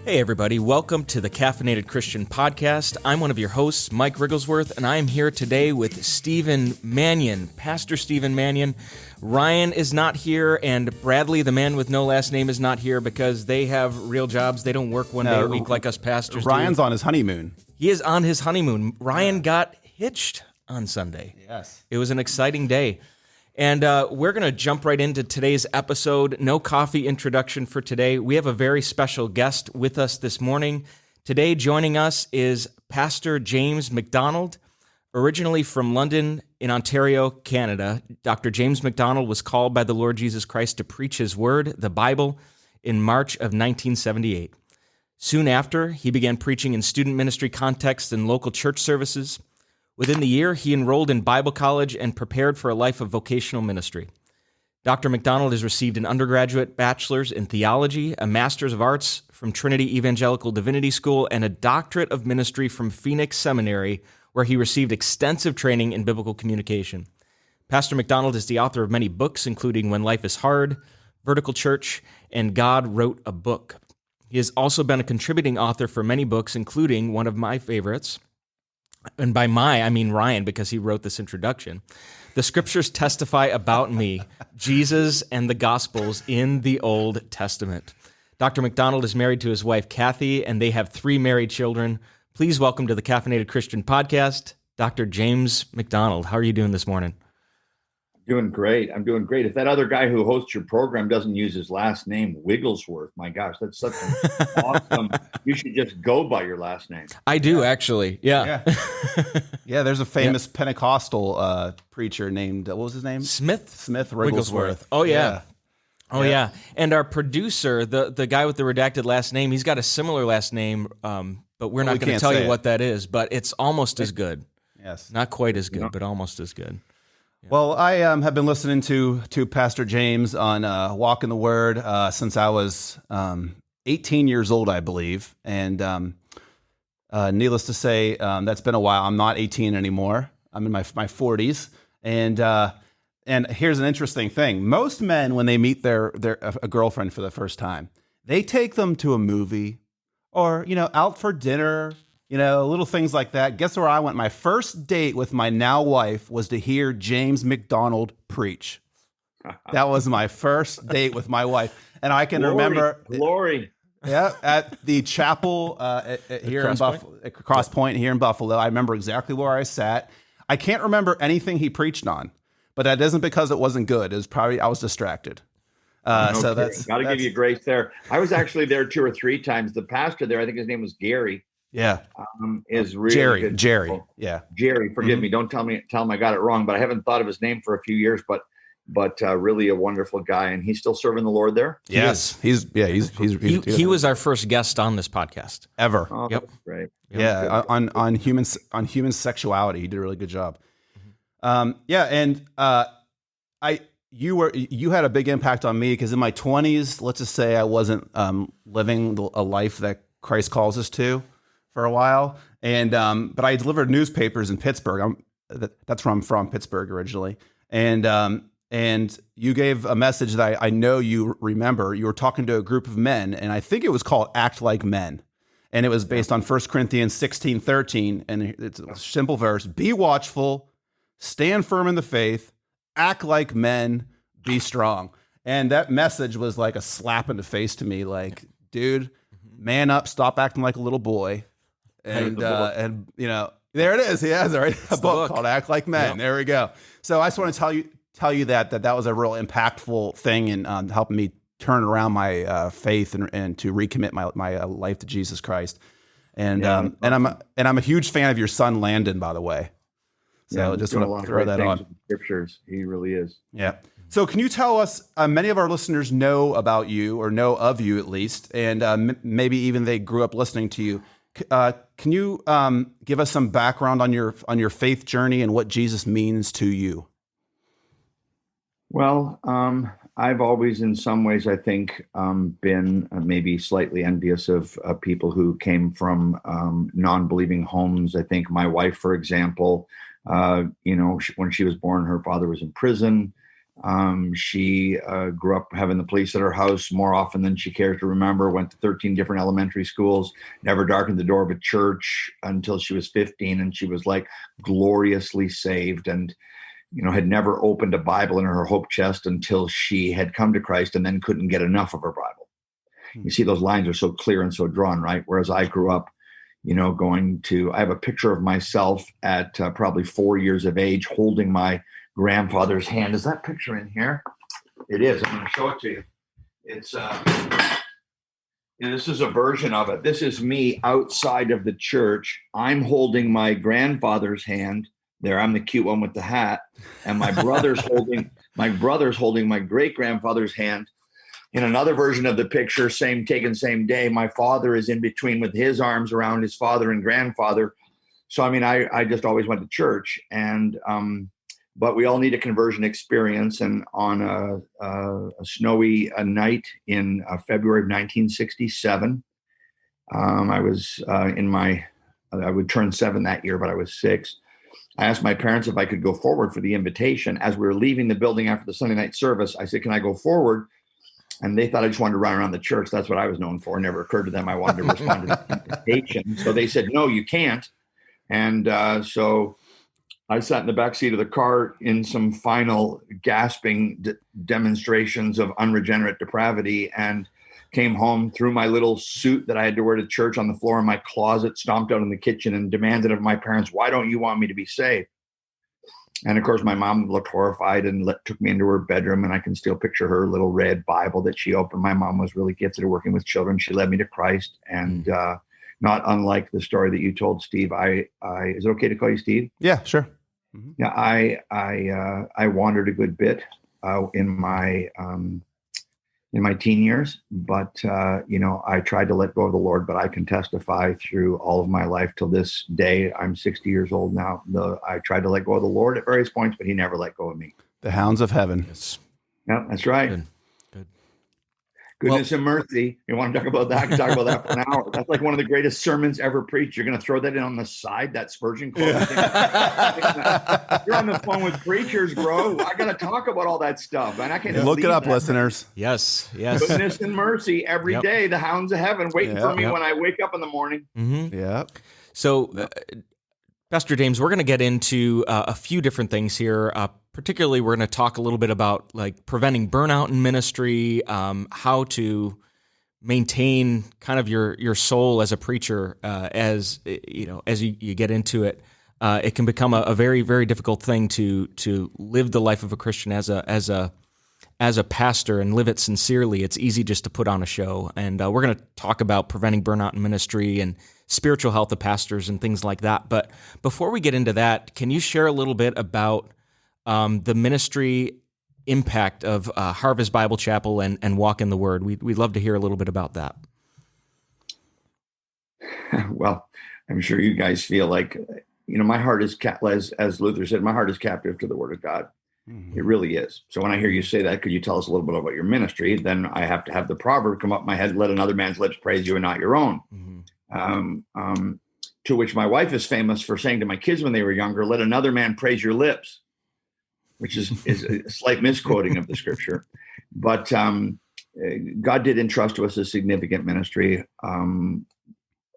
Hey everybody, welcome to the Caffeinated Christian Podcast. I'm one of your hosts, Mike Rigglesworth, and I am here today with Stephen Mannion, Pastor Stephen Mannion. Ryan is not here, and Bradley, the man with no last name, is not here because they have real jobs. They don't work one day a week like us pastors Ryan's do. on his honeymoon. He is on his honeymoon. Ryan got hitched on Sunday. Yes. It was an exciting day. And we're going to jump right into today's episode. No coffee introduction for today. We have a very special guest with us this morning. Today joining us is Pastor James MacDonald, originally from London in Ontario, Canada. Dr. James MacDonald was called by the Lord Jesus Christ to preach his word, the Bible, in March of 1978. Soon after, he began preaching in student ministry contexts and local church services. Within the year, he enrolled in Bible college and prepared for a life of vocational ministry. Dr. MacDonald has received an undergraduate bachelor's in theology, a master's of arts from Trinity Evangelical Divinity School, and a doctorate of ministry from Phoenix Seminary, where he received extensive training in biblical communication. Pastor MacDonald is the author of many books, including When Life is Hard, Vertical Church, and God Wrote a Book. He has also been a contributing author for many books, including one of my favorites, and by I mean Ryan, because he wrote this introduction. The Scriptures Testify About Me, Jesus and the Gospels in the Old Testament. Dr. MacDonald is married to his wife, Kathy, and they have 3 married children. Please welcome to the Caffeinated Christian Podcast, Dr. James MacDonald. How are you doing this morning? I'm doing great. If that other guy who hosts your program doesn't use his last name, Wigglesworth, my gosh, that's such an awesome. You should just go by your last name. I do, actually. Yeah. Yeah, there's a famous Pentecostal preacher named, what was his name? Smith Wigglesworth. Oh, yeah. Yeah. And our producer, the guy with the redacted last name, he's got a similar last name, but we're not going to tell you what that is, but it's almost as good. Yes. Not quite as good, but almost as good. Yeah. Well, I have been listening to Pastor James on Walk in the Word since I was 18 years old, I believe. And needless to say, that's been a while. I'm not 18 anymore. I'm in my 40s. And here's an interesting thing. Most men, when they meet a girlfriend for the first time, they take them to a movie or, out for dinner, little things like that. Guess where I went? My first date with my now wife was to hear James MacDonald preach. That was my first date with my wife. And I can remember... Glory. Yeah, at the chapel here in Cross Point here in Buffalo. I remember exactly where I sat. I can't remember anything he preached on, but that isn't because it wasn't good. It was probably I was distracted. So that's got to give you grace there. I was actually there 2 or 3 times. The pastor there, I think his name was Gary. Yeah, is really good. Jerry. Yeah, Jerry. Forgive me. Don't tell him I got it wrong. But I haven't thought of his name for a few years. But really a wonderful guy, and he's still serving the Lord there. Yes, he was our first guest on this podcast ever. Oh, yep, that's great. Yeah, on human sexuality, he did a really good job. You had a big impact on me because in my 20s, let's just say I wasn't living a life that Christ calls us to for a while, and but I delivered newspapers in Pittsburgh. That's where I'm from, Pittsburgh originally, and you gave a message that I know you remember. You were talking to a group of men, and I think it was called "Act Like Men," and it was based on 1 Corinthians 16:13, and it's a simple verse: "Be watchful, stand firm in the faith, act like men, be strong." And that message was like a slap in the face to me, like, dude, man up, stop acting like a little boy. And there it is. He has a book called Act Like Men. Yep. There we go. So I just want to tell you that was a real impactful thing in helping me turn around my faith and to recommit my life to Jesus Christ. And I'm a huge fan of your son Landon, by the way. So just want to throw that on. Scriptures, he really is. Yeah. So can you tell us, many of our listeners know about you or know of you at least, and maybe even they grew up listening to you. Can you give us some background on your faith journey and what Jesus means to you? Well, I've always, in some ways, I think, been maybe slightly envious of people who came from non-believing homes. I think my wife, for example, when she was born, her father was in prison. She grew up having the police at her house more often than she cares to remember, went to 13 different elementary schools, never darkened the door of a church until she was 15. And she was like gloriously saved, and, had never opened a Bible in her hope chest until she had come to Christ, and then couldn't get enough of her Bible. You see, those lines are so clear and so drawn, right? Whereas I grew up, I have a picture of myself at probably 4 years of age holding my grandfather's hand. Is that picture in here? It is. I'm going to show it to you. It's this is a version of it. This is me outside of the church. I'm holding my grandfather's hand. There, I'm the cute one with the hat, and my brother's holding my great grandfather's hand. In another version of the picture, same day, my father is in between with his arms around his father and grandfather. So I just always went to church, and but we all need a conversion experience. And on a snowy night in February of 1967, I would turn 7 that year, but I was 6. I asked my parents if I could go forward for the invitation. As we were leaving the building after the Sunday night service, I said, "Can I go forward?" And they thought I just wanted to run around the church. That's what I was known for. It never occurred to them I wanted to respond to the invitation. So they said, "No, you can't." And so I sat in the back seat of the car in some final gasping demonstrations of unregenerate depravity, and came home, threw my little suit that I had to wear to church on the floor in my closet, stomped out in the kitchen, and demanded of my parents, "Why don't you want me to be saved?" And of course, my mom looked horrified and took me into her bedroom, and I can still picture her little red Bible that she opened. My mom was really gifted at working with children. She led me to Christ, and not unlike the story that you told, Steve. Is it okay to call you Steve? Yeah, sure. Mm-hmm. Yeah, I wandered a good bit in my teen years, but I tried to let go of the Lord. But I can testify through all of my life till this day. I'm 60 years old now. I tried to let go of the Lord at various points, but He never let go of me. The hounds of heaven. Yes. Yeah, that's right. Good. Goodness and mercy. You want to talk about that? I can talk about that for an hour. That's like one of the greatest sermons ever preached. You're going to throw that in on the side, that Spurgeon quote. Yeah. You're on the phone with preachers, bro. I got to talk about all that stuff. And I can't look it up, listeners. Yes. Goodness and mercy every day. The hounds of heaven waiting for me when I wake up in the morning. Mm-hmm. Yeah. So, Pastor James, we're going to get into a few different things here. Particularly, we're going to talk a little bit about like preventing burnout in ministry, how to maintain kind of your soul as a preacher. As you get into it, it can become a very, very difficult thing to live the life of a Christian as a pastor and live it sincerely. It's easy just to put on a show, and we're going to talk about preventing burnout in ministry and spiritual health of pastors and things like that. But before we get into that, can you share a little bit about the ministry impact of Harvest Bible Chapel and Walk in the Word? We'd love to hear a little bit about that. Well, I'm sure you guys feel like, my heart is, as Luther said, my heart is captive to the Word of God. Mm-hmm. It really is. So when I hear you say that, could you tell us a little bit about your ministry? Then I have to have the proverb come up in my head: let another man's lips praise you and not your own. Mm-hmm. To which my wife is famous for saying to my kids when they were younger, let another man praise your lips, which is a slight misquoting of the scripture. But God did entrust to us a significant ministry.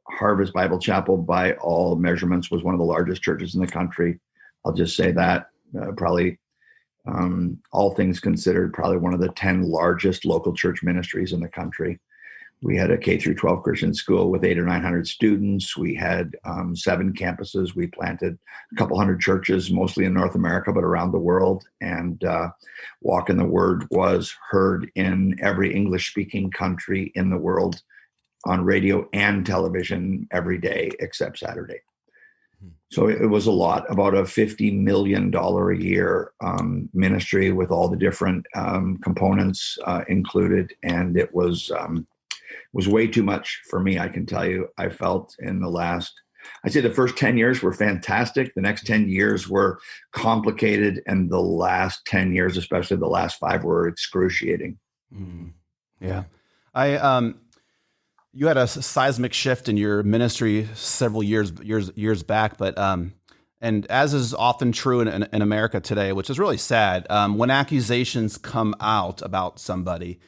Harvest Bible Chapel, by all measurements, was one of the largest churches in the country. I'll just say that. Probably, all things considered, probably one of the 10 largest local church ministries in the country. We had a K through 12 Christian school with 800 or 900 students. We had 7 campuses. We planted a couple hundred churches, mostly in North America, but around the world. And Walk in the Word was heard in every English-speaking country in the world on radio and television every day except Saturday. So it was a lot, about a $50 million a year ministry with all the different components included. And it was way too much for me, I can tell you. I felt I'd say the first 10 years were fantastic. The next 10 years were complicated. And the last 10 years, especially the last 5, were excruciating. Mm. Yeah. You had a seismic shift in your ministry several years back, but and and as is often true in America today, which is really sad, when accusations come out about somebody,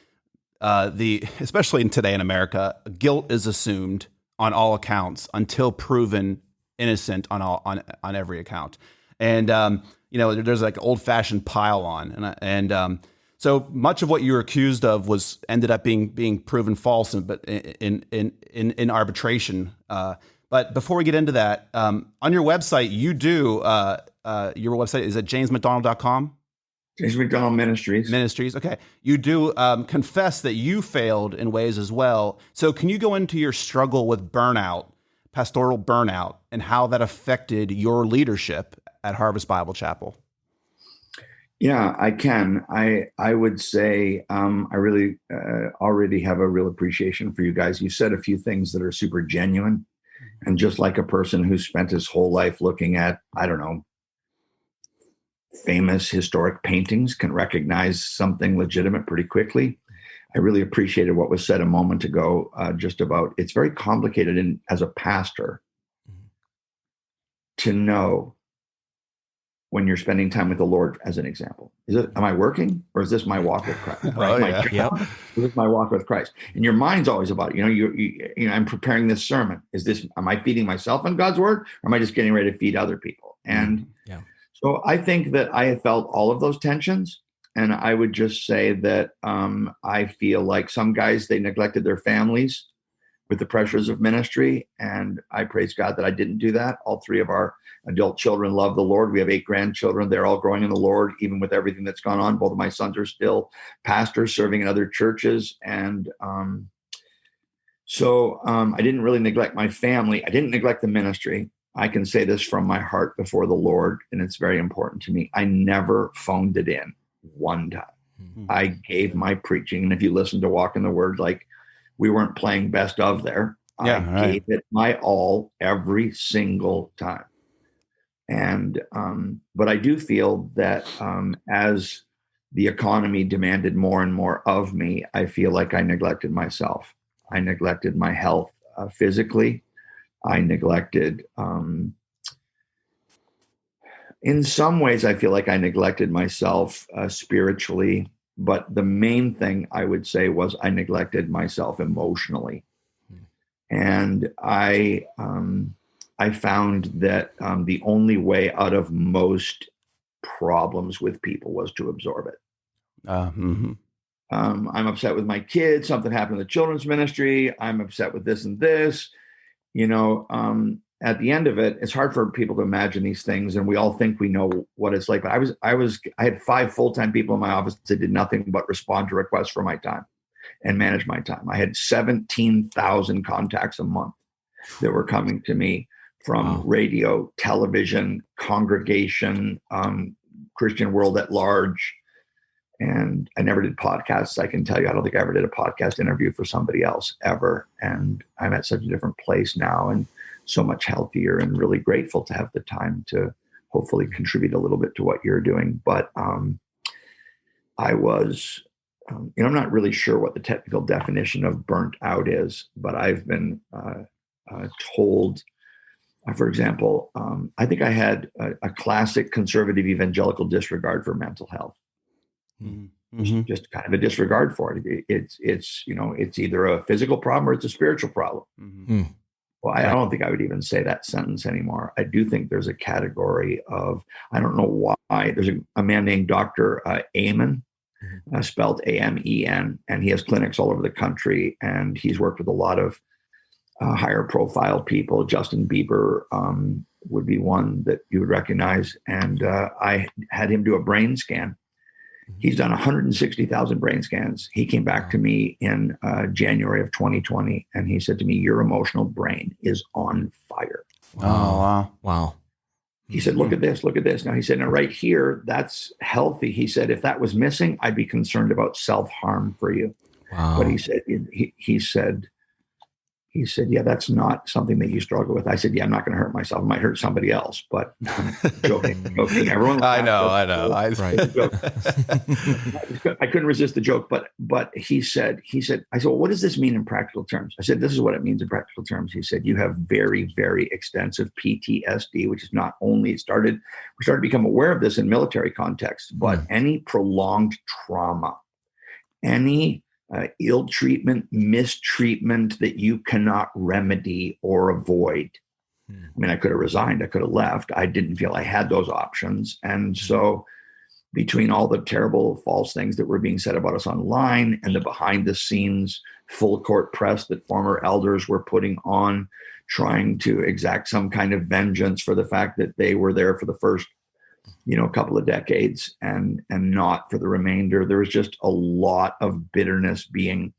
especially today in America, guilt is assumed on all accounts until proven innocent on every account. And there's like old fashioned pile on, and so much of what you were accused of ended up being proven false, but in arbitration. But before we get into that, on your website, you do your website is at jamesmcdonald.com. James MacDonald Ministries. Okay. You do confess that you failed in ways as well. So can you go into your struggle with burnout, pastoral burnout, and how that affected your leadership at Harvest Bible Chapel? Yeah, I can. I would say I really already have a real appreciation for you guys. You said a few things that are super genuine. And just like a person who spent his whole life looking at, I don't know, famous historic paintings can recognize something legitimate pretty quickly. I really appreciated what was said a moment ago, just about it's very complicated as a pastor to know when you're spending time with the Lord, as an example. Am I working, or is this my walk with Christ? Right? Is this my walk with Christ? And your mind's always about, I'm preparing this sermon. Am I feeding myself on God's word, or am I just getting ready to feed other people? And so I think that I have felt all of those tensions. And I would just say that I feel like some guys, they neglected their families with the pressures of ministry. And I praise God that I didn't do that. All three of our adult children love the Lord. We have 8 grandchildren. They're all growing in the Lord, even with everything that's gone on. Both of my sons are still pastors serving in other churches. And so I didn't really neglect my family. I didn't neglect the ministry. I can say this from my heart before the Lord, and it's very important to me. I never phoned it in one time. Mm-hmm. I gave my preaching. And if you listen to Walk in the Word, like we weren't playing best of there. I gave it my all every single time. And, but I do feel that as the economy demanded more and more of me, I feel like I neglected myself. I neglected my health physically. I neglected, in some ways, I feel like I neglected myself spiritually. But the main thing I would say was I neglected myself emotionally. And I found that the only way out of most problems with people was to absorb it. I'm upset with my kids. Something happened in the children's ministry. I'm upset with this and this. At the end of it, it's hard for people to imagine these things, and we all think we know what it's like. But I had 5 full-time people in my office that did nothing but respond to requests for my time and manage my time. I had 17,000 contacts a month that were coming to me from radio, television, congregation, Christian world at large. And I never did podcasts. I can tell you, I don't think I ever did a podcast interview for somebody else ever. And I'm at such a different place now and so much healthier, and really grateful to have the time to hopefully contribute a little bit to what you're doing. But I was, I'm not really sure what the technical definition of burnt out is, but I've been told, for example, I think I had a classic conservative evangelical disregard for mental health. Mm-hmm. Just kind of a disregard for it. It's either a physical problem or it's a spiritual problem. Mm-hmm. Well, I don't think I would even say that sentence anymore. I do think there's a category of, I don't know why, there's a man named Dr. Amen, spelled A-M-E-N, and he has clinics all over the country, and he's worked with a lot of higher profile people. Justin Bieber would be one that you would recognize. And I had him do a brain scan. He's done 160,000 brain scans. He came back to me in January of 2020, and he said to me, "Your emotional brain is on fire." Wow. He said, look at this. Now he said, now right here, that's healthy. He said, if that was missing, I'd be concerned about self-harm for you. Wow. But he said, he said, yeah, that's not something that you struggle with. I said, yeah, I'm not going to hurt myself. I might hurt somebody else, but I'm joking. Everyone, I know. Right. I couldn't resist the joke, but he said, I said, well, what does this mean in practical terms? I said, this is what it means in practical terms. He said, you have very, very extensive PTSD, which is not only we started to become aware of this in military context, but any prolonged trauma, any ill treatment, mistreatment that you cannot remedy or avoid. I mean, I could have resigned, I could have left. I didn't feel I had those options. And so between all the terrible false things that were being said about us online and the behind the scenes full court press that former elders were putting on, trying to exact some kind of vengeance for the fact that they were there for the first couple of decades and not for the remainder. There was just a lot of bitterness being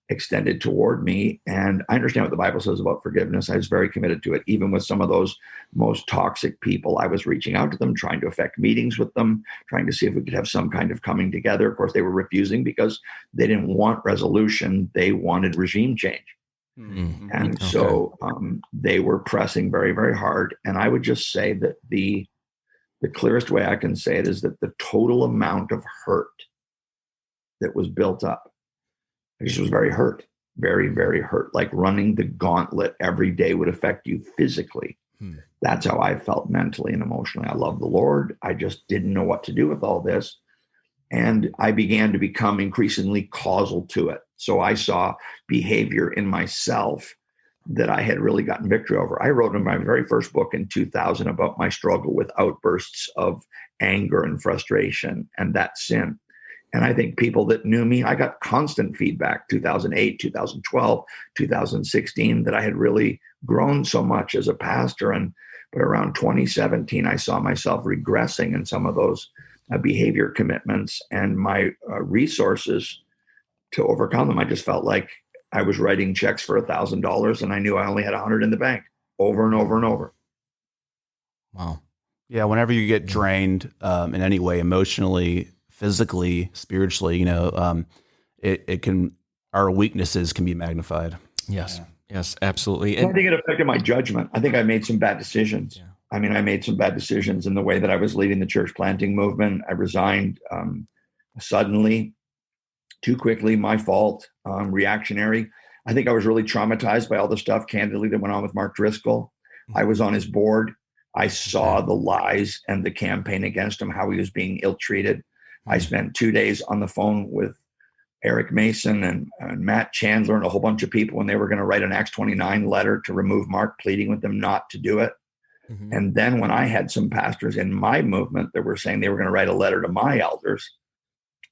extended toward me. And I understand what the Bible says about forgiveness. I was very committed to it. Even with some of those most toxic people, I was reaching out to them, trying to effect meetings with them, trying to see if we could have some kind of coming together. Of course, they were refusing because they didn't want resolution. They wanted regime change. Mm-hmm. And so they were pressing very, very hard. And I would just say that the clearest way I can say it is that the total amount of hurt that was built up, I just was very hurt, very, very hurt. Like running the gauntlet every day would affect you physically. That's how I felt mentally and emotionally. I love the Lord. I just didn't know what to do with all this. And I began to become increasingly causal to it. So I saw behavior in myself that I had really gotten victory over. I wrote in my very first book in 2000 about my struggle with outbursts of anger and frustration and that sin. And I think people that knew me, I got constant feedback, 2008, 2012, 2016, that I had really grown so much as a pastor. But around 2017, I saw myself regressing in some of those behavior commitments and my resources to overcome them. I just felt like I was writing checks for $1,000 and I knew I only had 100 in the bank over and over and over. Wow. Yeah. Whenever you get drained in any way, emotionally, physically, spiritually, it can, our weaknesses can be magnified. Yes. Yeah. Yes, absolutely. And I think it affected my judgment. I think I made some bad decisions. Yeah. I mean, I made some bad decisions in the way that I was leading the church planting movement. I resigned suddenly, too quickly, my fault, reactionary. I think I was really traumatized by all the stuff, candidly, that went on with Mark Driscoll. I was on his board. I saw the lies and the campaign against him, how he was being ill-treated. I spent 2 days on the phone with Eric Mason and Matt Chandler and a whole bunch of people when they were going to write an Acts 29 letter to remove Mark, pleading with them not to do it. Mm-hmm. And then when I had some pastors in my movement that were saying they were going to write a letter to my elders,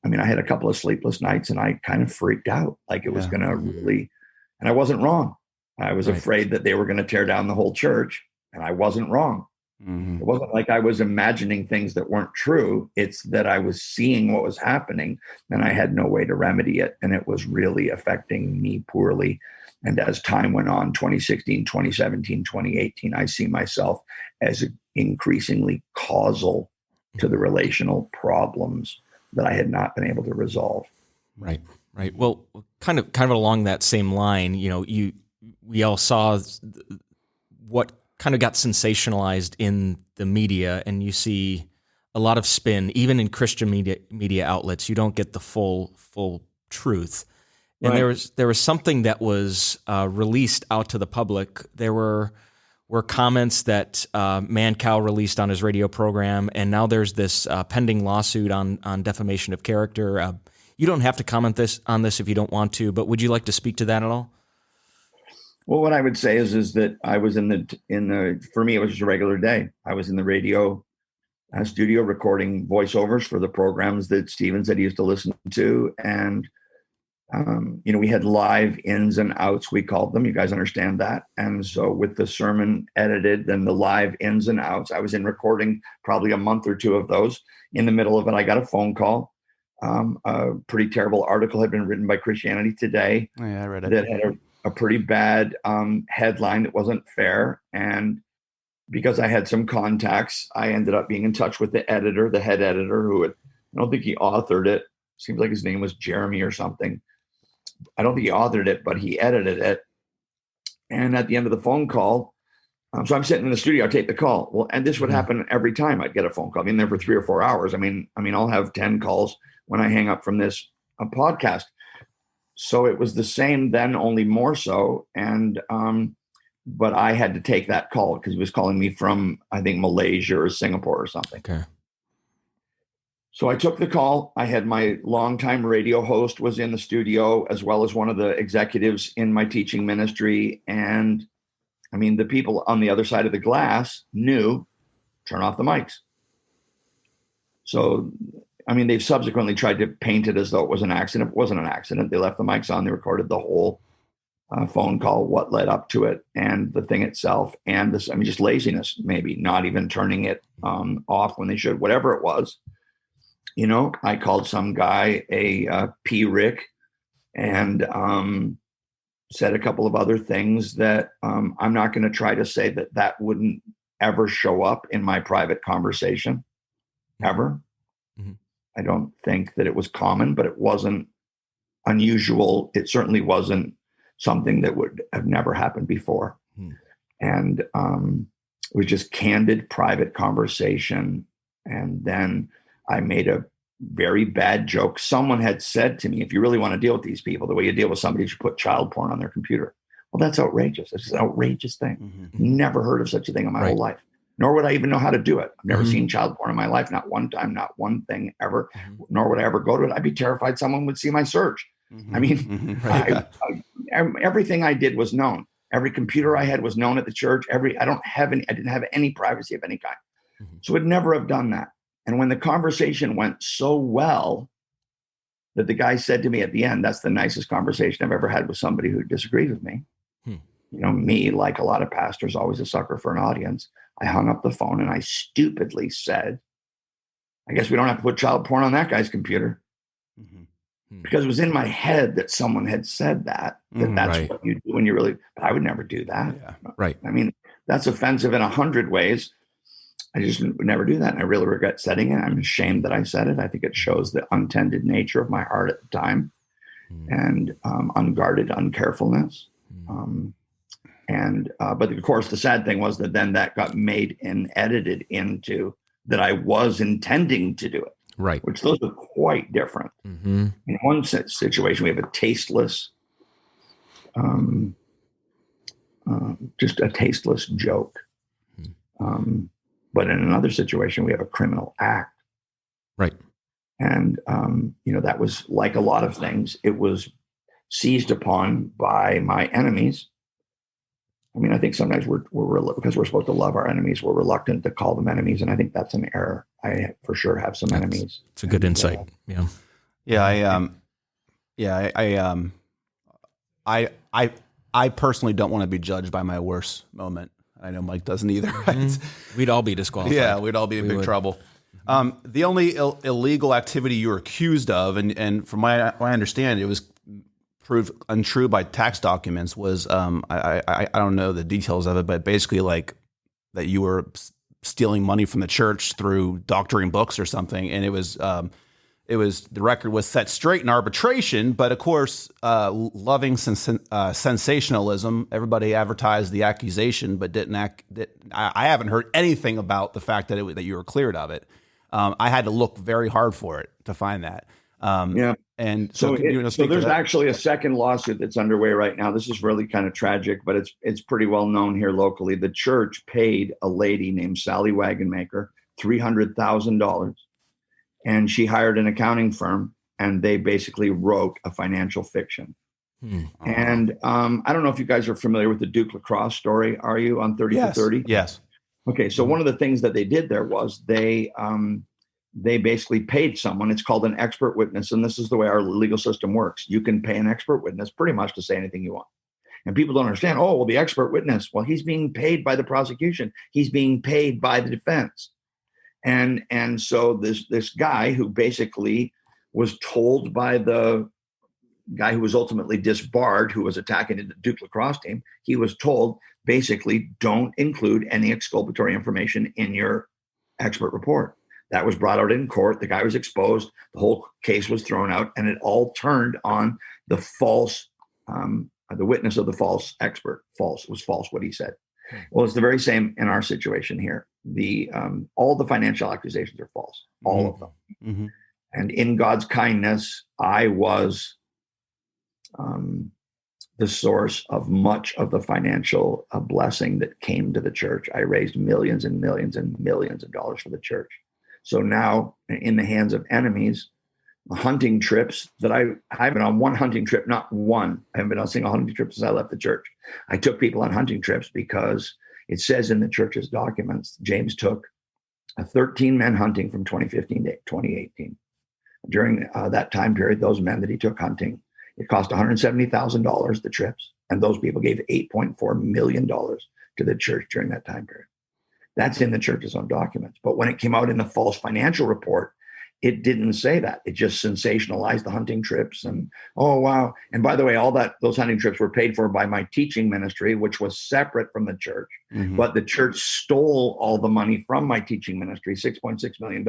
I mean, I had a couple of sleepless nights and I kind of freaked out, like it was going to really, and I wasn't wrong. I was afraid that they were going to tear down the whole church, and I wasn't wrong. Mm-hmm. It wasn't like I was imagining things that weren't true. It's that I was seeing what was happening and I had no way to remedy it. And it was really affecting me poorly. And as time went on, 2016, 2017, 2018, I see myself as increasingly causal to the relational problems that I had not been able to resolve. Right. Well, kind of along that same line, we all saw what kind of got sensationalized in the media, and you see a lot of spin, even in Christian media outlets. You don't get the full truth. And there was something that was released out to the public. There were comments that Mancow released on his radio program, and now there's this pending lawsuit on defamation of character. You don't have to comment on this if you don't want to, but would you like to speak to that at all? Well, what I would say is that I was in the for me, it was just a regular day. I was in the radio studio recording voiceovers for the programs that Stephen said he used to listen to. And, we had live ins and outs, we called them. You guys understand that. And so with the sermon edited, then the live ins and outs, I was in recording probably a month or two of those. In the middle of it, I got a phone call. A pretty terrible article had been written by Christianity Today. Oh, yeah, I read it. That had a pretty bad headline that wasn't fair. And because I had some contacts, I ended up being in touch with the editor, the head editor, who I don't think he authored it. Seems like his name was Jeremy or something. I don't think he authored it, but he edited it. And at the end of the phone call, so I'm sitting in the studio, I take the call. Well, and this would happen every time I'd get a phone call. I've been there for 3 or 4 hours. I mean, I'll have 10 calls when I hang up from this podcast. So it was the same then, only more so. And, but I had to take that call because he was calling me from, I think, Malaysia or Singapore or something. Okay. So I took the call. I had my longtime radio host was in the studio, as well as one of the executives in my teaching ministry. And I mean, the people on the other side of the glass knew, turn off the mics. So, I mean, they've subsequently tried to paint it as though it was an accident. It wasn't an accident. They left the mics on. They recorded the whole phone call, what led up to it, and the thing itself. And this, I mean, just laziness, maybe not even turning it off when they should, whatever it was. You know, I called some guy a P. Rick and said a couple of other things that I'm not going to try to say that wouldn't ever show up in my private conversation, ever. Mm-hmm. I don't think that it was common, but it wasn't unusual. It certainly wasn't something that would have never happened before. Mm-hmm. And it was just candid private conversation. And then I made a very bad joke. Someone had said to me, if you really want to deal with these people, the way you deal with somebody is you put child porn on their computer. Well, that's outrageous. It's an outrageous thing. Mm-hmm. Never heard of such a thing in my whole life, nor would I even know how to do it. I've never seen child porn in my life, not one time, not one thing ever, nor would I ever go to it. I'd be terrified someone would see my search. I mean, everything I did was known. Every computer I had was known at the church. I didn't have any privacy of any kind. So I'd never have done that. And when the conversation went so well that the guy said to me at the end, that's the nicest conversation I've ever had with somebody who disagrees with me. You know, me, like a lot of pastors, always a sucker for an audience. I hung up the phone and I stupidly said, I guess we don't have to put child porn on that guy's computer. Because it was in my head that someone had said that's what you do when you really, but I would never do that. Yeah. Right. I mean, that's offensive in 100 ways. I just would never do that. And I really regret saying it. I'm ashamed that I said it. I think it shows the untended nature of my heart at the time and unguarded uncarefulness. But of course, the sad thing was that then that got made and edited into that I was intending to do it. Right. Which those are quite different. In one situation, we have a tasteless, just a tasteless joke. But in another situation, we have a criminal act. Right. And, that was like a lot of things. It was seized upon by my enemies. I mean, I think sometimes we're because we're supposed to love our enemies, we're reluctant to call them enemies. And I think that's an error. I for sure have some enemies. It's a good insight. I personally don't want to be judged by my worst moment. I know Mike doesn't either. We'd all be disqualified. Yeah, we'd all be in big trouble. The only illegal activity you were accused of, and from what I understand, it was proved untrue by tax documents, was I don't know the details of it, but basically like that you were stealing money from the church through doctoring books or something, and it was the record was set straight in arbitration, but of course, loving sensationalism, everybody advertised the accusation, but I haven't heard anything about the fact that that you were cleared of it. I had to look very hard for it to find that. And so there's actually a second lawsuit that's underway right now. This is really kind of tragic, but it's pretty well known here locally. The church paid a lady named Sally Wagonmaker $300,000. And she hired an accounting firm, and they basically wrote a financial fiction. And I don't know if you guys are familiar with the Duke Lacrosse story. Are you on 30 for 30? Yes. Okay. So one of the things that they did there was they basically paid someone. It's called an expert witness. And this is the way our legal system works. You can pay an expert witness pretty much to say anything you want. And people don't understand, oh, well, the expert witness, well, he's being paid by the prosecution. He's being paid by the defense. And so this guy who basically was told by the guy who was ultimately disbarred, who was attacking the Duke lacrosse team, he was told basically don't include any exculpatory information in your expert report. That was brought out in court. The guy was exposed. The whole case was thrown out, and it all turned on the false the witness of the false expert, false, was false what he said. Well, it's the very same in our situation here. All the financial accusations are false, all of them. Mm-hmm. And in God's kindness, I was the source of much of the financial blessing that came to the church. I raised millions and millions and millions of dollars for the church. So now, in the hands of enemies, hunting trips that I've been on one hunting trip, not one. I haven't been on a single hunting trip since I left the church. I took people on hunting trips because it says in the church's documents, James took 13 men hunting from 2015 to 2018. During that time period, those men that he took hunting, it cost $170,000 the trips, and those people gave $8.4 million to the church during that time period. That's in the church's own documents. But when it came out in the false financial report, it didn't say that. It just sensationalized the hunting trips. And, oh, wow. And by the way, those hunting trips were paid for by my teaching ministry, which was separate from the church. Mm-hmm. But the church stole all the money from my teaching ministry, $6.6 million.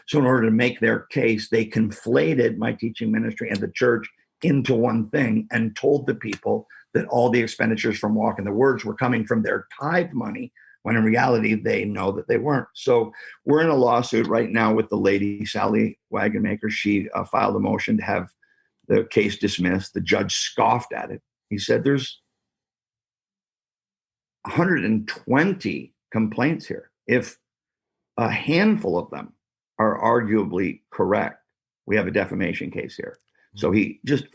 So in order to make their case, they conflated my teaching ministry and the church into one thing and told the people that all the expenditures from Walk in the Words were coming from their tithe money, when in reality, they know that they weren't. So we're in a lawsuit right now with the lady, Sally Wagonmaker. She filed a motion to have the case dismissed. The judge scoffed at it. He said, there's 120 complaints here. If a handful of them are arguably correct, we have a defamation case here. So he just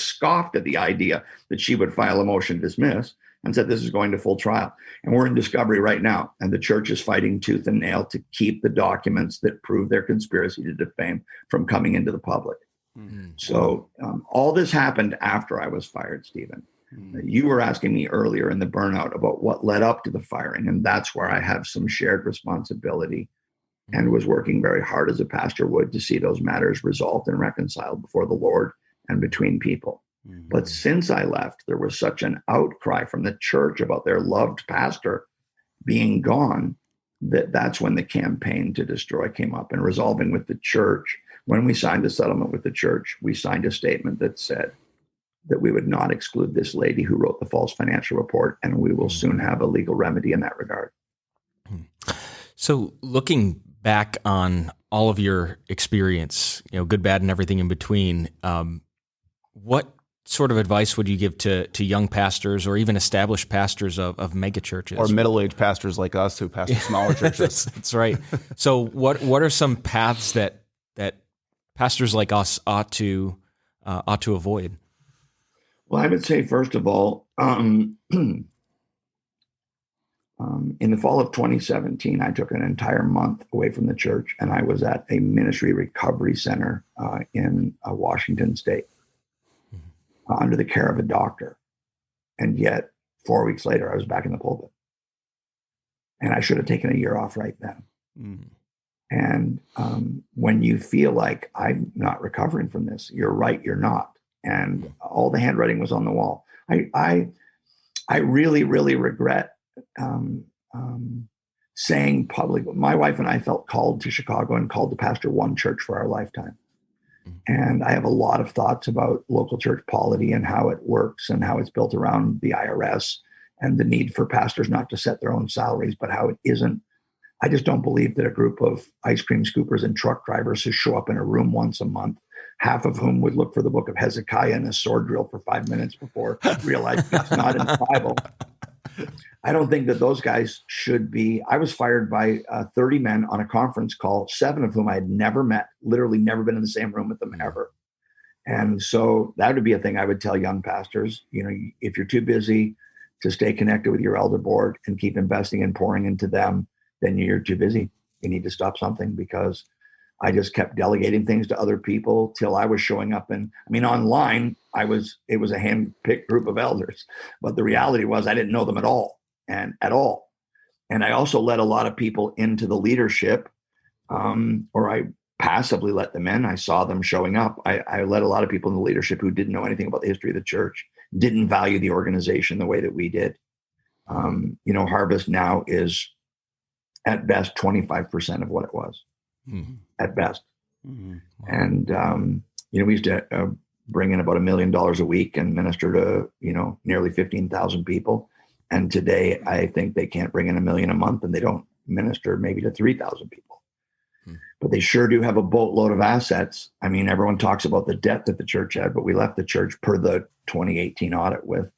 scoffed at the idea that she would file a motion to dismiss and said this is going to full trial. And we're in discovery right now. And the church is fighting tooth and nail to keep the documents that prove their conspiracy to defame from coming into the public. Mm-hmm. So all this happened after I was fired, Stephen. Mm-hmm. You were asking me earlier in the Burnout about what led up to the firing. And that's where I have some shared responsibility and was working very hard as a pastor would to see those matters resolved and reconciled before the Lord and between people. Mm-hmm. But since I left, there was such an outcry from the church about their loved pastor being gone that's when the campaign to destroy came up. And resolving with the church, when we signed the settlement with the church, we signed a statement that said that we would not exclude this lady who wrote the false financial report, and we will soon have a legal remedy in that regard. So looking back on all of your experience, good, bad, and everything in between, what sort of advice would you give to young pastors or even established pastors of megachurches? Or middle-aged pastors like us who pastor smaller churches. That's right. So what are some paths that pastors like us ought to avoid? Well, I would say, first of all, in the fall of 2017, I took an entire month away from the church, and I was at a ministry recovery center in Washington State under the care of a doctor. And yet 4 weeks later, I was back in the pulpit. And I should have taken a year off right then. Mm. And when you feel like I'm not recovering from this, you're right, you're not. And all the handwriting was on the wall. I really, really regret saying publicly. My wife and I felt called to Chicago and called to pastor one church for our lifetime. And I have a lot of thoughts about local church polity and how it works and how it's built around the IRS and the need for pastors not to set their own salaries, but how it isn't. I just don't believe that a group of ice cream scoopers and truck drivers who show up in a room once a month, half of whom would look for the book of Hezekiah and a sword drill for 5 minutes before realizing it's not in the Bible. I don't think that those guys should be. I was fired by 30 men on a conference call, 7 of whom I had never met, literally never been in the same room with them ever. And so that would be a thing I would tell young pastors. If you're too busy to stay connected with your elder board and keep investing and pouring into them, then you're too busy. You need to stop something, because I just kept delegating things to other people till I was showing up. And online, it was a hand-picked group of elders, but the reality was I didn't know them at all. And I also let a lot of people into the leadership, or I passively let them in. I saw them showing up. I let a lot of people in the leadership who didn't know anything about the history of the church, didn't value the organization the way that we did. Harvest now is at best 25% of what it was, at best. Mm-hmm. Wow. And we used to bring in about $1 million a week and minister to, nearly 15,000 people. And today I think they can't bring in $1 million a month, and they don't minister maybe to 3,000 people. But they sure do have a boatload of assets. I mean, everyone talks about the debt that the church had, but we left the church per the 2018 audit with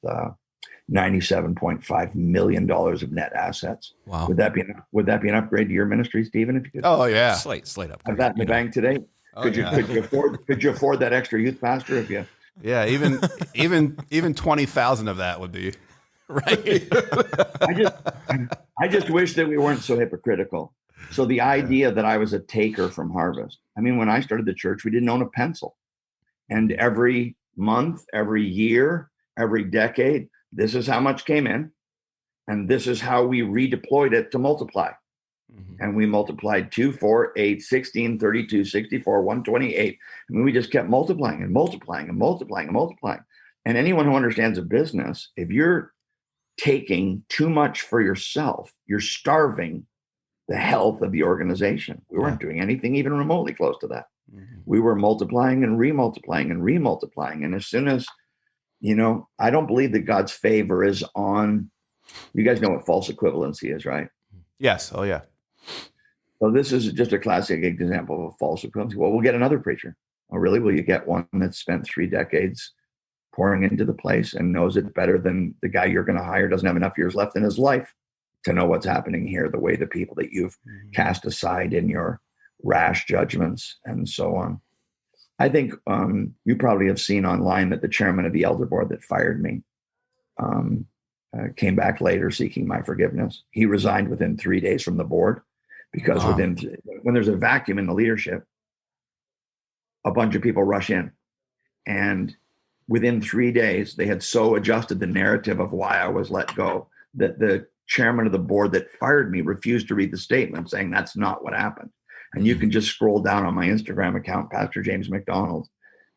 $97.5 million of net assets. Wow. Would that be an upgrade to your ministry, Stephen? If you could, Oh yeah, Slight upgrade. have that in the bank today. Could you afford that extra youth pastor if you? yeah. Even 20,000 of that would be Right. I just wish that we weren't so hypocritical. So the idea that I was a taker from Harvest. I mean, when I started the church, we didn't own a pencil. And every month, every year, every decade, this is how much came in. And this is how we redeployed it to multiply. Mm-hmm. And we multiplied 2, 4, 8, 16, 32, 64, 128. I mean, we just kept multiplying and multiplying and multiplying and multiplying. And anyone who understands a business, if you're taking too much for yourself, you're starving the health of the organization. We weren't doing anything even remotely close to that. Mm-hmm. We were multiplying and remultiplying and remultiplying. And as soon as, I don't believe that God's favor is on, you guys know what false equivalency is, right? Yes. Oh yeah. So this is just a classic example of a false equivalency. Well, we'll get another preacher. Oh, really? Will you get one that's spent 3 decades pouring into the place and knows it better than the guy you're going to hire, doesn't have enough years left in his life to know what's happening here, the way the people that you've cast aside in your rash judgments and so on. I think you probably have seen online that the chairman of the elder board that fired me came back later seeking my forgiveness. He resigned within 3 days from the board because when there's a vacuum in the leadership, a bunch of people rush in. And within 3 days, they had so adjusted the narrative of why I was let go that the chairman of the board that fired me refused to read the statement, saying that's not what happened. And you can just scroll down on my Instagram account, Pastor James MacDonald,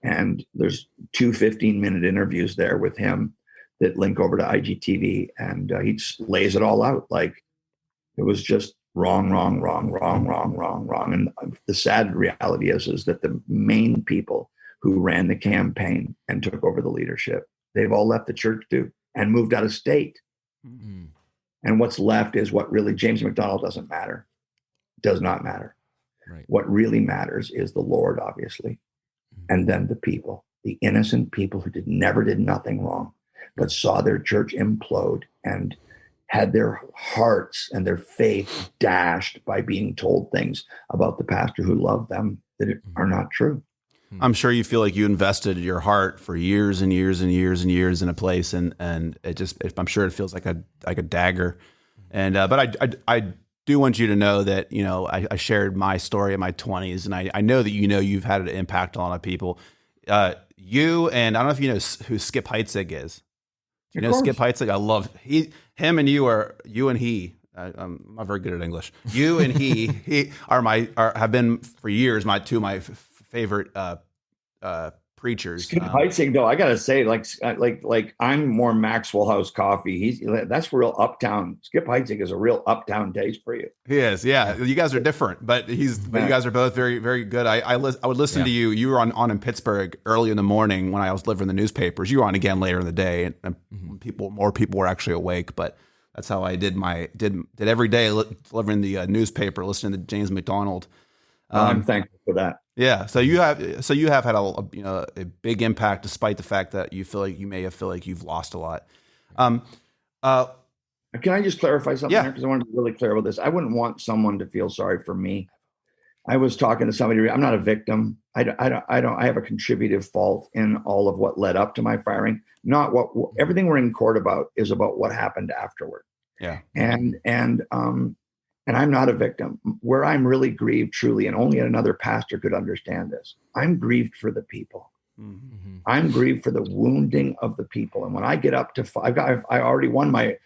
and there's 2 15-minute interviews there with him that link over to IGTV, and he just lays it all out. Like, it was just wrong. And the sad reality is that the main people who ran the campaign and took over the leadership, they've all left the church too and moved out of state. Mm-hmm. And what's left is what really, James MacDonald does not matter. Right. What really matters is the Lord, obviously, and then the people, the innocent people who never did nothing wrong, but saw their church implode and had their hearts and their faith dashed by being told things about the pastor who loved them that are not true. I'm sure you feel like you invested your heart for years and years and years and years in a place, and I'm sure it feels like a dagger. And but I do want you to know that I shared my story in my 20s, and I know that you've had an impact on a lot of people. You and I don't know if you know who Skip Heitzig is. You know Skip Heitzig? I love him and you and he. I'm not very good at English. You and he have been for years two of my favorite preachers. Skip Heitzig, though, I gotta say, like I'm more Maxwell House coffee. That's real uptown. Skip Heitzig is a real uptown taste for you. He is, yeah. You guys are different, but you guys are both very, very good. I would listen to you. You were on in Pittsburgh early in the morning when I was delivering the newspapers. You were on again later in the day, and more people were actually awake. But that's how I did every day, delivering the newspaper, listening to James MacDonald. I'm thankful for that. Yeah, so you have had a big impact, despite the fact that you may feel like you've lost a lot. Can I just clarify something Yeah. there? Because I want to be really clear about this. I wouldn't want someone to feel sorry for me. I was talking to somebody. I'm not a victim. I have a contributive fault in all of what led up to my firing. Not everything we're in court about is about what happened afterward. Yeah, and I'm not a victim. Where I'm really grieved, truly, and only another pastor could understand this, I'm grieved for the people. Mm-hmm. I'm grieved for the wounding of the people. And when I get up to, I already won my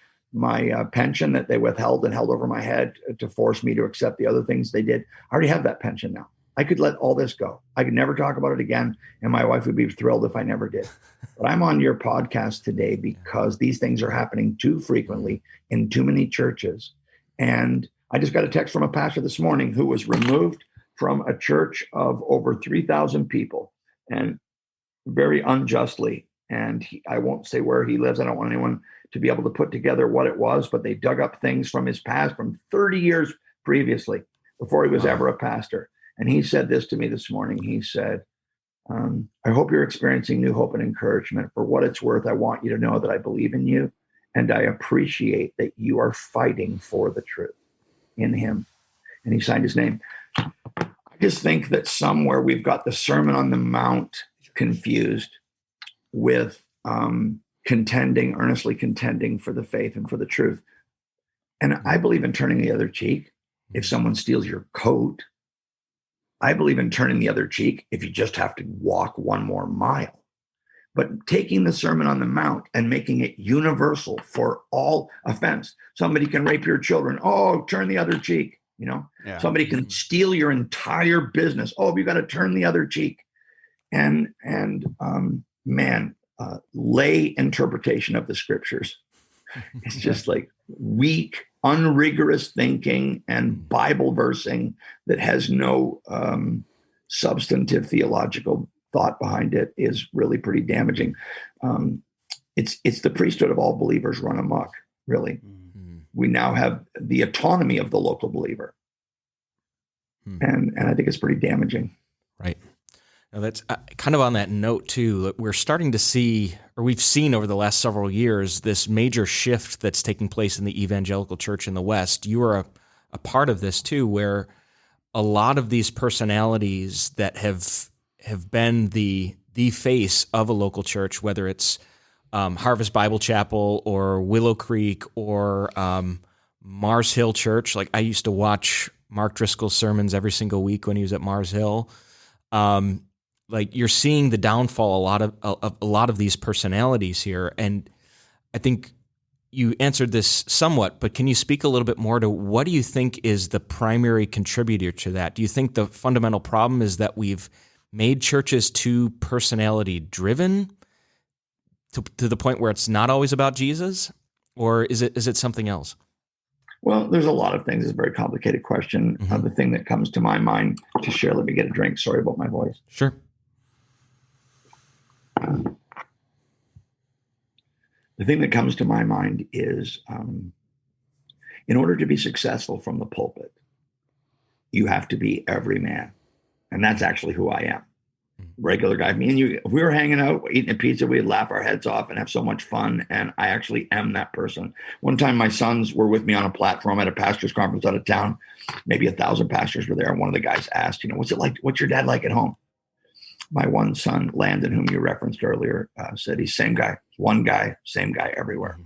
pension that they withheld and held over my head to force me to accept the other things they did. I already have that pension now. I could let all this go. I could never talk about it again. And my wife would be thrilled if I never did. But I'm on your podcast today because these things are happening too frequently in too many churches. And I just got a text from a pastor this morning who was removed from a church of over 3,000 people. And very unjustly. And I won't say where he lives. I don't want anyone to be able to put together what it was, but they dug up things from his past from 30 years previously, before he was ever a pastor. And he said this to me this morning. He said, I hope you're experiencing new hope and encouragement. For what it's worth, I want you to know that I believe in you, and I appreciate that you are fighting for the truth in him. And he signed his name. I just think that somewhere we've got the Sermon on the Mount confused with earnestly contending for the faith and for the truth. And I believe in turning the other cheek if someone steals your coat. I believe in turning the other cheek if you just have to walk one more mile. But taking the Sermon on the Mount and making it universal for all offense. Somebody can rape your children. Oh, turn the other cheek. Somebody can steal your entire business. Oh, you got to turn the other cheek. And lay interpretation of the scriptures. It's just like weak, unrigorous thinking and Bible versing that has no substantive theological thought behind it is really pretty damaging. It's the priesthood of all believers run amok, really. Mm-hmm. We now have the autonomy of the local believer. And I think it's pretty damaging. Right. Now that's kind of on that note too. We're starting to see, or we've seen over the last several years, this major shift that's taking place in the evangelical church in the West. You are a part of this too, where a lot of these personalities that have been the face of a local church, whether it's Harvest Bible Chapel or Willow Creek or Mars Hill Church. Like I used to watch Mark Driscoll's sermons every single week when he was at Mars Hill. Like you're seeing the downfall a lot of these personalities here, and I think you answered this somewhat, but can you speak a little bit more to what do you think is the primary contributor to that? Do you think the fundamental problem is that we've made churches too personality driven to the point where it's not always about Jesus, or is it something else? Well, there's a lot of things. It's a very complicated question. Mm-hmm. The thing that comes to my mind to share, let me get a drink. Sorry about my voice. Sure. The thing that comes to my mind is in order to be successful from the pulpit, you have to be every man. And that's actually who I am. Regular guy. Me and you, if we were hanging out, eating a pizza, we'd laugh our heads off and have so much fun. And I actually am that person. One time my sons were with me on a platform at a pastor's conference out of town. Maybe 1,000 pastors were there. And one of the guys asked, what's it like? What's your dad like at home? My one son, Landon, whom you referenced earlier, said he's same guy. One guy, same guy everywhere.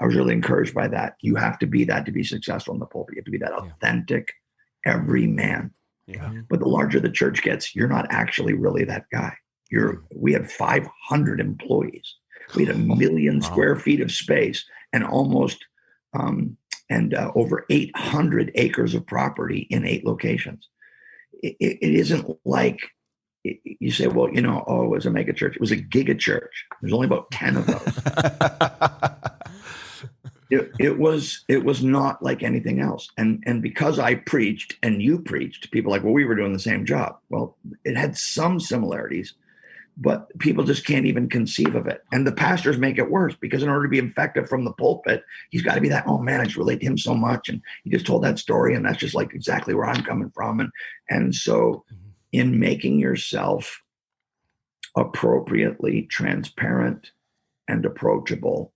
I was really encouraged by that. You have to be that to be successful in the pulpit. You have to be that authentic, every man. Yeah. But the larger the church gets, you're not actually really that guy. We had 500 employees. We had 1 million square feet of space and almost over 800 acres of property in 8 locations. It isn't like you say, well, it was a megachurch. It was a gigachurch. There's only about 10 of those. It was not like anything else. And because I preached and you preached, people like, well, we were doing the same job. Well, it had some similarities, but people just can't even conceive of it. And the pastors make it worse because in order to be effective from the pulpit, he's got to be that, oh man, I just relate to him so much. And he just told that story. And that's just like exactly where I'm coming from. And so in making yourself appropriately transparent and approachable,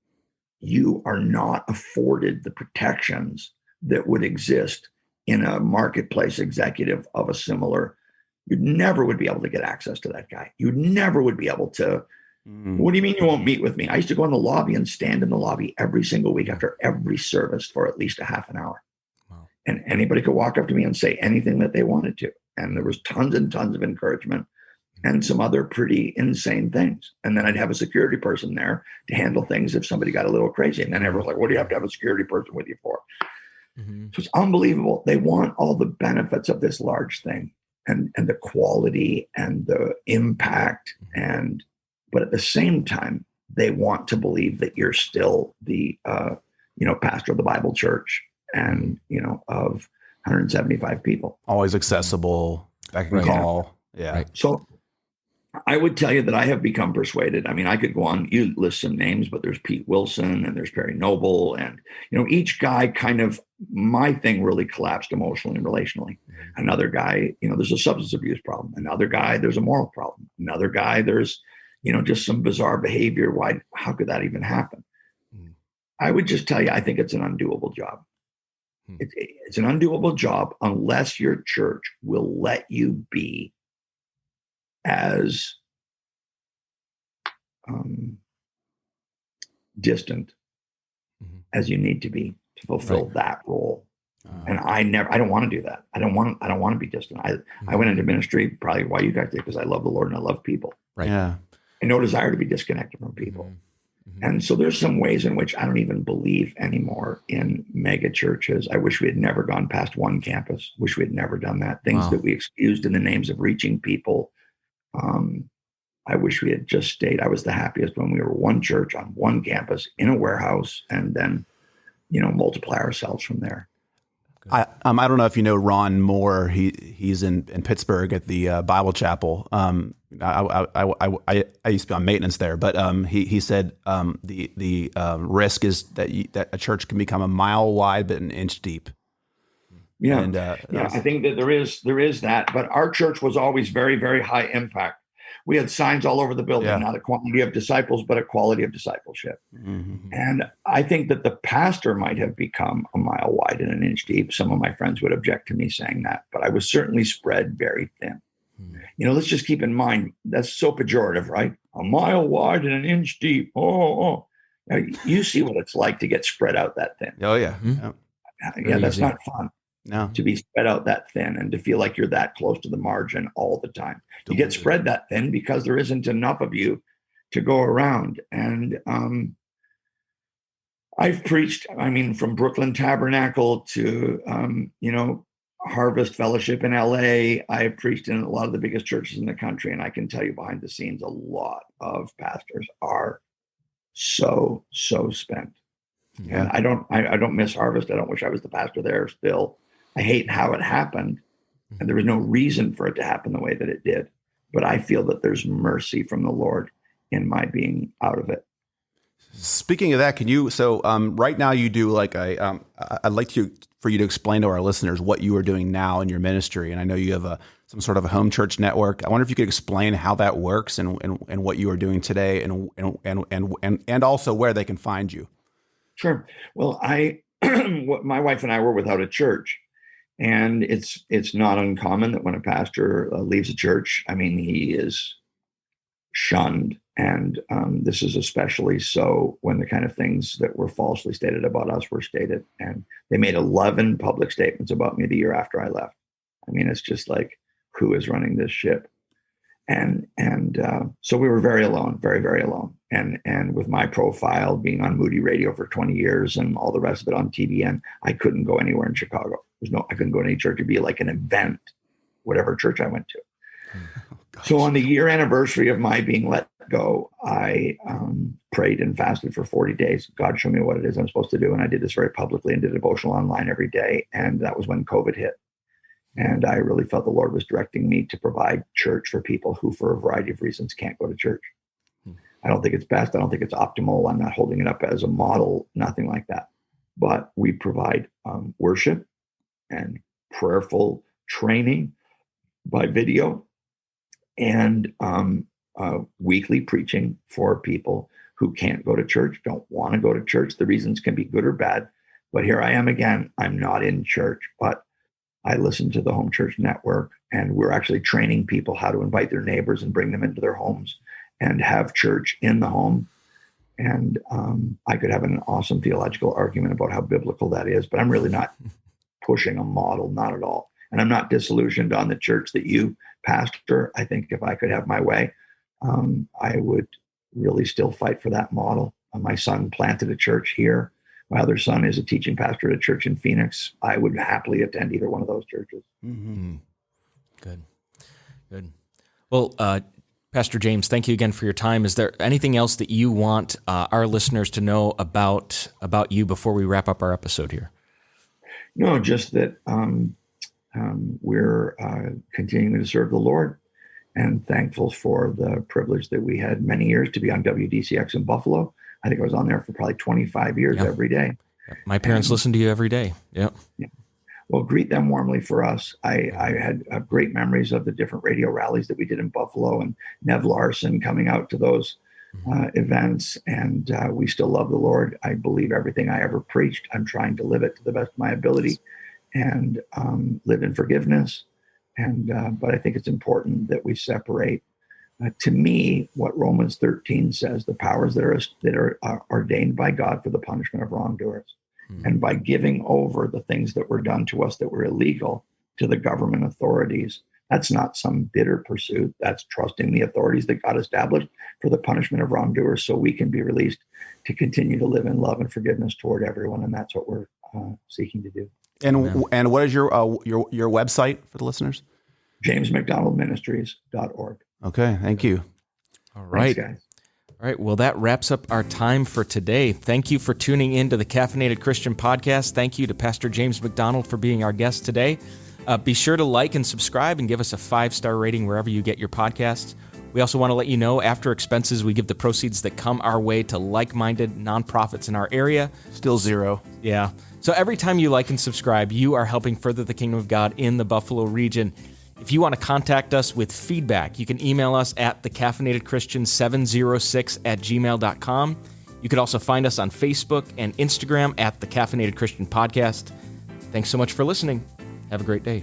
you are not afforded the protections that would exist in a marketplace executive of a similar. You never would be able to get access to that guy. You never would be able to. What do you mean you won't meet with me? I used to go in the lobby and stand in the lobby every single week after every service for at least a half an hour. Wow. And anybody could walk up to me and say anything that they wanted to. And there was tons and tons of encouragement and some other pretty insane things. And then I'd have a security person there to handle things if somebody got a little crazy. And then everyone's like, what do you have a security person with you for? Mm-hmm. So it's unbelievable. They want all the benefits of this large thing and the quality and the impact. But at the same time, they want to believe that you're still the, pastor of the Bible church and, of 175 people. Always accessible. Back and call. Yeah. Right. So I would tell you that I have become persuaded. I mean, I could go on, you list some names, but there's Pete Wilson and there's Perry Noble. And, each guy kind of, my thing really collapsed emotionally and relationally. Another guy, there's a substance abuse problem. Another guy, there's a moral problem. Another guy, there's, just some bizarre behavior. How could that even happen? I would just tell you, I think it's an undoable job. It's an undoable job unless your church will let you be as distant as you need to be to fulfill that role. And I don't want to do that. I don't want to be distant. I went into ministry probably why you guys did, because I love the Lord and I love people. Right. Yeah. And no desire to be disconnected from people. And so there's some ways in which I don't even believe anymore in mega churches. I wish we had never gone past one campus. Wish we had never done that. Things that we excused in the names of reaching people. I wish we had just stayed. I was the happiest when we were one church on one campus in a warehouse, and then, multiply ourselves from there. I don't know if you know Ron Moore. He's in Pittsburgh at the Bible Chapel. I used to be on maintenance there, but he said the risk is that a church can become a mile wide but an inch deep. Yeah, and, I think that there is that. But our church was always very, very high impact. We had signs all over the building, not a quantity of disciples, but a quality of discipleship. And I think that the pastor might have become a mile wide and an inch deep. Some of my friends would object to me saying that, but I was certainly spread very thin. Let's just keep in mind, that's so pejorative, right? A mile wide and an inch deep. Now, you see what it's like to get spread out that thin. Oh, yeah. Yeah, that's not fun. No. To be spread out that thin and to feel like you're that close to the margin all the time. You get spread that thin because there isn't enough of you to go around. And I've preached, from Brooklyn Tabernacle to, Harvest Fellowship in LA. I've preached in a lot of the biggest churches in the country. And I can tell you behind the scenes, a lot of pastors are so spent. Yeah. And I don't miss Harvest. I don't wish I was the pastor there still. I hate how it happened, and there was no reason for it to happen the way that it did. But I feel that there's mercy from the Lord in my being out of it. Speaking of that, can you? So right now you do I'd like for you to explain to our listeners what you are doing now in your ministry, and I know you have some sort of a home church network. I wonder if you could explain how that works and what you are doing today, and also where they can find you. Sure. Well, my wife and I were without a church. And it's not uncommon that when a pastor leaves a church, he is shunned. And this is especially so when the kind of things that were falsely stated about us were stated. And they made 11 public statements about me the year after I left. It's just like, who is running this ship? And so we were very alone, very, very alone. And with my profile being on Moody Radio for 20 years and all the rest of it on TBN, I couldn't go anywhere in Chicago. I couldn't go to any church. It'd be like an event, whatever church I went to. So on the year anniversary of my being let go, I prayed and fasted for 40 days. God, show me what it is I'm supposed to do. And I did this very publicly and did a devotional online every day. And that was when COVID hit. And I really felt the Lord was directing me to provide church for people who, for a variety of reasons, can't go to church. I don't think it's best. I don't think it's optimal. I'm not holding it up as a model, nothing like that. But we provide worship and prayerful training by video and weekly preaching for people who can't go to church, don't want to go to church. The reasons can be good or bad. But here I am again. I'm not in church, but I listen to the Home Church Network, and we're actually training people how to invite their neighbors and bring them into their homes and have church in the home. And I could have an awesome theological argument about how biblical that is, but I'm really not pushing a model, not at all. And I'm not disillusioned on the church that you pastor. I think if I could have my way, I would really still fight for that model. My son planted a church here. My other son is a teaching pastor at a church in Phoenix. I would happily attend either one of those churches. Mm-hmm. Good. Well, Pastor James, thank you again for your time. Is there anything else that you want our listeners to know about you before we wrap up our episode here? No, just that we're continuing to serve the Lord, and thankful for the privilege that we had many years to be on WDCX in Buffalo. I think I was on there for probably 25 years every day. My parents listen to you every day. Yeah. Well, greet them warmly for us. I had great memories of the different radio rallies that we did in Buffalo, and Nev Larson coming out to those events. And we still love the Lord. I believe everything I ever preached. I'm trying to live it to the best of my ability and live in forgiveness. And but I think it's important that we separate. To me, what Romans 13 says, the powers that are ordained by God for the punishment of wrongdoers. And by giving over the things that were done to us that were illegal to the government authorities, that's not some bitter pursuit. That's trusting the authorities that God established for the punishment of wrongdoers so we can be released to continue to live in love and forgiveness toward everyone. And that's what we're seeking to do. And what is your website for the listeners? JamesMacDonaldMinistries.org. Okay, thank you. All right. Thanks, guys. All right, well, that wraps up our time for today. Thank you for tuning in to the Caffeinated Christian Podcast. Thank you to Pastor James MacDonald for being our guest today. Be sure to like and subscribe and give us a 5-star rating wherever you get your podcasts. We also want to let you know, after expenses, we give the proceeds that come our way to like-minded nonprofits in our area. Still zero. Yeah. So every time you like and subscribe, you are helping further the kingdom of God in the Buffalo region. If you want to contact us with feedback, you can email us at thecaffeinatedchristian706@gmail.com. You can also find us on Facebook and Instagram at The Caffeinated Christian Podcast. Thanks so much for listening. Have a great day.